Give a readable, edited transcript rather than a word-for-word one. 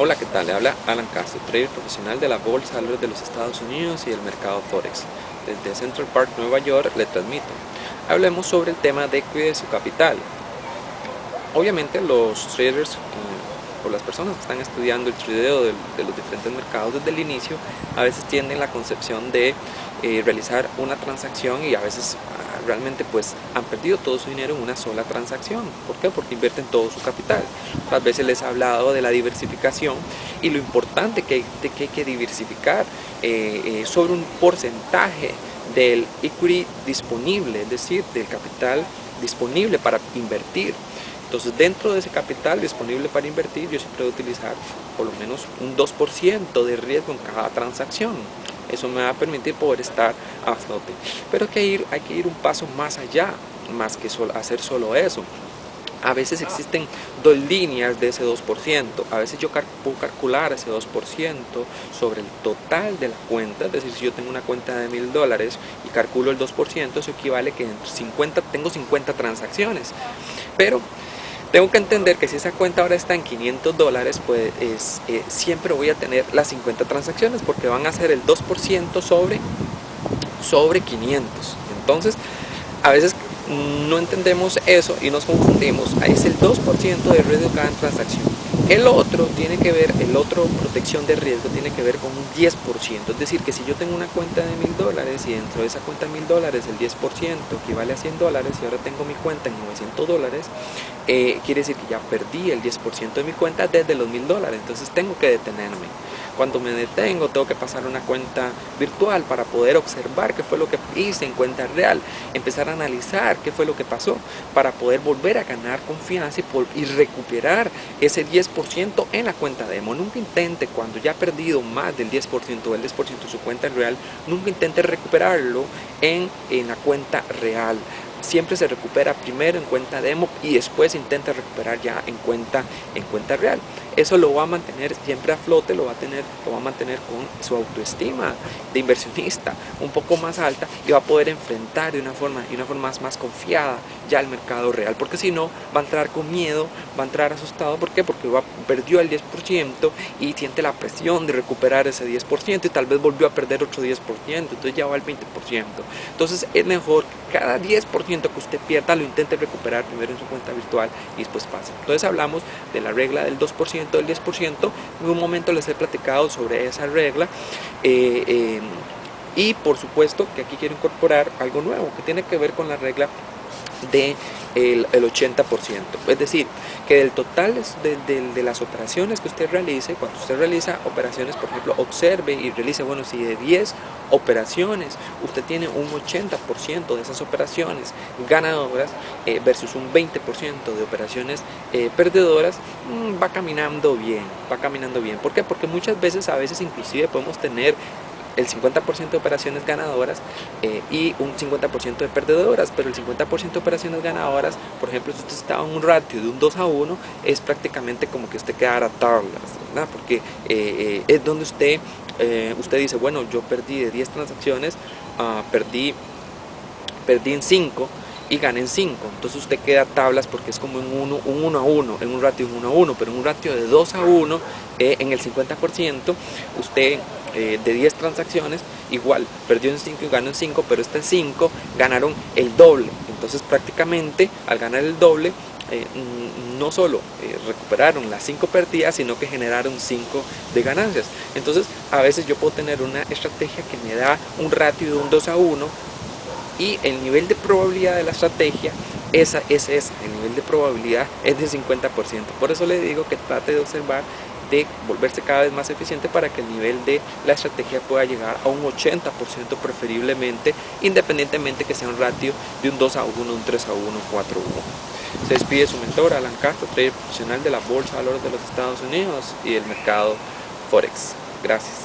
Hola, ¿qué tal? Le habla Alan Castro, trader profesional de la Bolsa de Valores de los Estados Unidos y del mercado Forex. Desde Central Park, Nueva York, le transmito. Hablemos sobre el tema de cuide su capital. Obviamente los traders o las personas que están estudiando el tradeo de los diferentes mercados desde el inicio, a veces tienen la concepción de realizar una transacción y a veces realmente pues han perdido todo su dinero en una sola transacción. ¿Por qué? Porque invierten todo su capital. Otras veces les he hablado de la diversificación y lo importante que hay que diversificar sobre un porcentaje del equity disponible, es decir, del capital disponible para invertir. Entonces, dentro de ese capital disponible para invertir, yo siempre voy a utilizar por lo menos un 2% de riesgo en cada transacción. Eso me va a permitir poder estar a flote. Pero hay que ir un paso más allá, más que hacer solo eso. A veces existen dos líneas de ese 2%. A veces yo puedo calcular ese 2% sobre el total de la cuenta. Es decir, si yo tengo una cuenta de $1000 y calculo el 2%, eso equivale que tengo 50 transacciones. Pero tengo que entender que si esa cuenta ahora está en $500, pues siempre voy a tener las 50 transacciones porque van a ser el 2% sobre 500. Entonces, a veces no entendemos eso y nos confundimos. Ahí es el 2% de riesgo cada transacción. El otro protección de riesgo tiene que ver con un 10%. Es decir, que si yo tengo una cuenta de $1000 y dentro de esa cuenta de $1000 el 10% equivale a $100 y ahora tengo mi cuenta en $900, quiere decir que ya perdí el 10% de mi cuenta desde los $1000. Entonces tengo que detenerme. Cuando me detengo tengo que pasar a una cuenta virtual para poder observar qué fue lo que hice en cuenta real, empezar a analizar qué fue lo que pasó para poder volver a ganar confianza y recuperar ese 10% en la cuenta demo. Nunca intente, cuando ya ha perdido más del 10% o el 10% de su cuenta real, nunca intente recuperarlo en la cuenta real. Siempre se recupera primero en cuenta demo y después intenta recuperar ya en cuenta real. Eso lo va a mantener siempre a flote, lo va a mantener con su autoestima de inversionista un poco más alta y va a poder enfrentar de una forma más confiada ya el mercado real, porque si no va a entrar con miedo, va a entrar asustado. ¿Por qué? Porque perdió el 10% y siente la presión de recuperar ese 10% y tal vez volvió a perder otro 10%, entonces ya va al 20%. Entonces es mejor que cada 10% que usted pierda lo intente recuperar primero en su cuenta virtual y después pase. Entonces hablamos de la regla del 2%, del 10%. En un momento les he platicado sobre esa regla. Y por supuesto que aquí quiero incorporar algo nuevo que tiene que ver con la regla del 80%. Es decir, que del total de las operaciones que usted realice, cuando usted realiza operaciones, por ejemplo, observe y realice, bueno, si de 10 operaciones usted tiene un 80% de esas operaciones ganadoras versus un 20% de operaciones perdedoras, va caminando bien, va caminando bien. ¿Por qué? Porque muchas veces, inclusive podemos tener el 50% de operaciones ganadoras y un 50% de perdedoras, pero el 50% de operaciones ganadoras, por ejemplo, si usted está en un ratio de un 2-1, es prácticamente como que usted quedara tablas, ¿verdad? Porque es donde usted dice, bueno, yo perdí de 10 transacciones, perdí en 5 y gané en 5, entonces usted queda tablas porque es como en un 1-1, en un ratio de 1-1, pero en un ratio de 2-1, en el 50%, usted de 10 transacciones, igual, perdió en 5 y ganó en 5, pero en 5 ganaron el doble. Entonces prácticamente al ganar el doble, no solo recuperaron las 5 perdidas, sino que generaron 5 de ganancias. Entonces a veces yo puedo tener una estrategia que me da un ratio de un 2-1 y el nivel de probabilidad de la estrategia el nivel de probabilidad es de 50%. Por eso le digo que trate de observar de volverse cada vez más eficiente para que el nivel de la estrategia pueda llegar a un 80% preferiblemente, independientemente que sea un ratio de un 2-1, un 3-1, un 4-1. Se despide su mentor Alan Castro, trader profesional de la Bolsa de Valores de los Estados Unidos y del mercado Forex. Gracias.